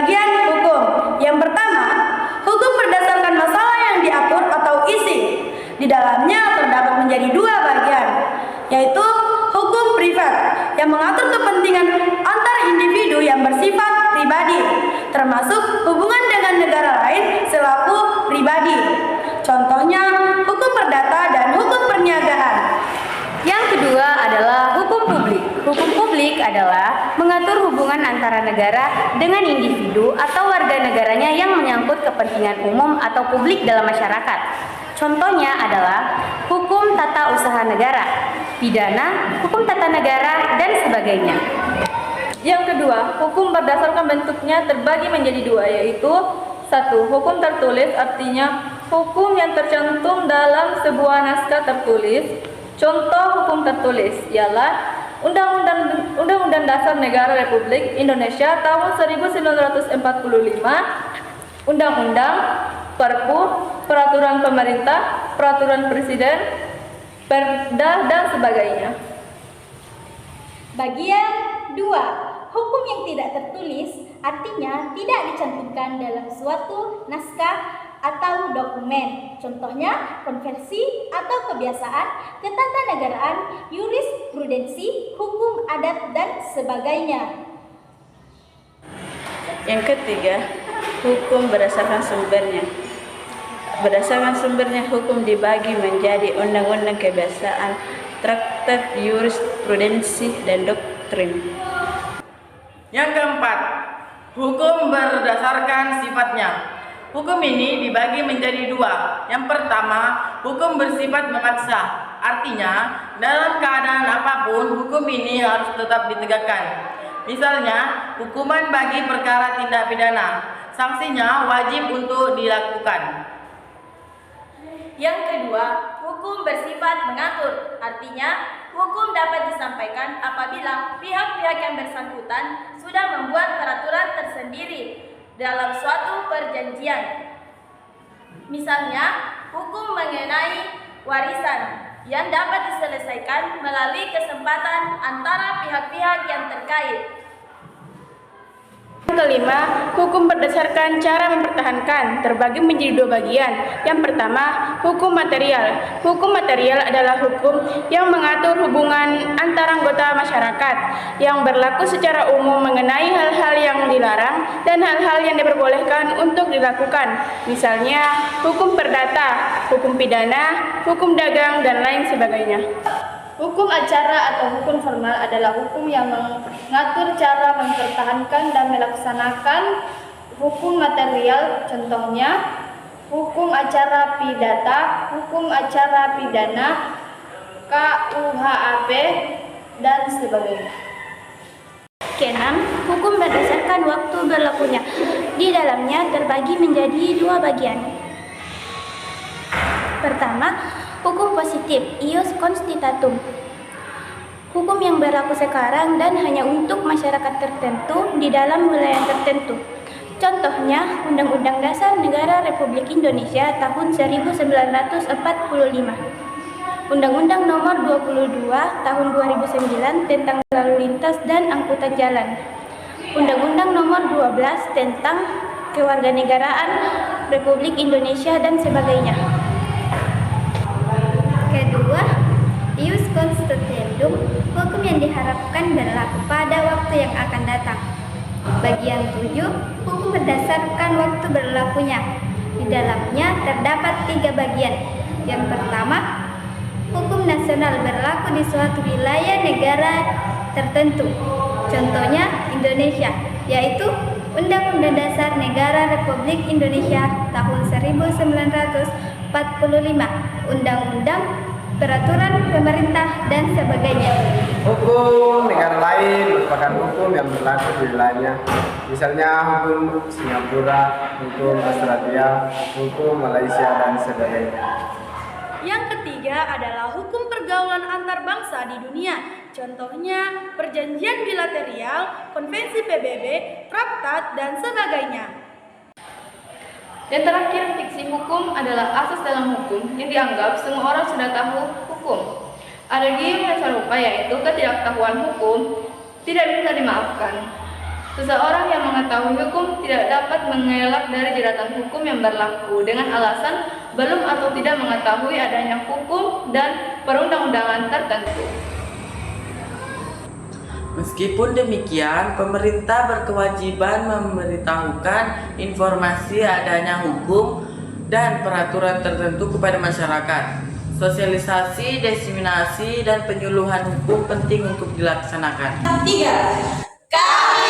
bagian hukum. Yang pertama, hukum berdasarkan masalah yang diatur atau isi. Di dalamnya terdapat menjadi dua bagian, yaitu hukum privat yang mengatur kepentingan antar individu yang bersifat pribadi, termasuk hubungan dengan negara lain selaku pribadi. Contohnya, hukum perdata dan hukum perniagaan. Yang kedua adalah hukum publik. Hukum publik adalah mengatur hubungan antara negara dengan individu atau warga negaranya yang menyangkut kepentingan umum atau publik dalam masyarakat. Contohnya adalah hukum tata usaha negara, pidana, hukum tata negara, dan sebagainya. Yang kedua, hukum berdasarkan bentuknya terbagi menjadi dua, yaitu satu, hukum tertulis, artinya hukum yang tercantum dalam sebuah naskah tertulis. Contoh hukum tertulis ialah Undang-Undang Dasar Negara Republik Indonesia tahun 1945, Undang-Undang, Perpu, Peraturan Pemerintah, Peraturan Presiden, Perda, dan sebagainya. Bagian 2. Hukum yang tidak tertulis artinya tidak dicantumkan dalam suatu naskah atau dokumen. Contohnya konvensi atau kebiasaan, ketatanegaraan, jurisprudensi, hukum adat, dan sebagainya. Yang ketiga, hukum berdasarkan sumbernya. Berdasarkan sumbernya, hukum dibagi menjadi undang-undang, kebiasaan, traktat, jurisprudensi, dan doktrin. Yang keempat, hukum berdasarkan sifatnya. Hukum ini dibagi menjadi dua. Yang pertama, hukum bersifat memaksa. Artinya, dalam keadaan apapun, hukum ini harus tetap ditegakkan. Misalnya, hukuman bagi perkara tindak pidana. Sanksinya wajib untuk dilakukan. Yang kedua, hukum bersifat mengatur. Artinya, hukum dapat disampaikan apabila pihak-pihak yang bersangkutan sudah membuat peraturan tersendiri dalam suatu perjanjian. Misalnya, hukum mengenai warisan yang dapat diselesaikan melalui kesempatan antara pihak-pihak yang terkait. Yang kelima, hukum berdasarkan cara mempertahankan terbagi menjadi dua bagian. Yang pertama, hukum material. Hukum material adalah hukum yang mengatur hubungan antara anggota masyarakat yang berlaku secara umum mengenai hal-hal yang dilarang dan hal-hal yang diperbolehkan untuk dilakukan. Misalnya, hukum perdata, hukum pidana, hukum dagang, dan lain sebagainya. Hukum acara atau hukum formal adalah hukum yang mengatur cara mempertahankan dan melaksanakan hukum material. Contohnya, hukum acara pidata, hukum acara pidana, KUHP, dan sebagainya. Keenam, hukum berdasarkan waktu berlakunya. Di dalamnya terbagi menjadi dua bagian. Pertama, hukum positif, ius constitutum. Hukum yang berlaku sekarang dan hanya untuk masyarakat tertentu di dalam wilayah tertentu. Contohnya, Undang-Undang Dasar Negara Republik Indonesia tahun 1945. Undang-Undang Nomor 22 Tahun 2009 tentang lalu lintas dan angkutan jalan. Undang-Undang Nomor 12 tentang kewarganegaraan Republik Indonesia dan sebagainya. Kedua, ius constituendum, hukum yang diharapkan berlaku pada waktu yang akan datang. Bagian 7, hukum berdasarkan waktu berlakunya. Di dalamnya terdapat 3 bagian. Yang pertama, hukum nasional berlaku di suatu wilayah negara tertentu. Contohnya Indonesia, yaitu Undang-Undang Dasar Negara Republik Indonesia tahun 1945, Undang-Undang, Peraturan Pemerintah, dan sebagainya. Hukum negara lain merupakan hukum yang berlaku di wilayahnya. Misalnya hukum Singapura, hukum Australia, hukum Malaysia, dan sebagainya. Yang ketiga adalah hukum pergaulan antar bangsa di dunia. Contohnya perjanjian bilateral, konvensi PBB, traktat, dan sebagainya. Dan terakhir, fiksi hukum adalah asas dalam hukum yang dianggap semua orang sudah tahu hukum. Ada yang serupa, yaitu ketidaktahuan hukum tidak bisa dimaafkan. Seseorang yang mengetahui hukum tidak dapat mengelak dari jeratan hukum yang berlaku dengan alasan belum atau tidak mengetahui adanya hukum dan perundang-undangan tertentu. Meskipun demikian, pemerintah berkewajiban memberitahukan informasi adanya hukum dan peraturan tertentu kepada masyarakat. Sosialisasi, diseminasi, dan penyuluhan hukum penting untuk dilaksanakan. 3. Kami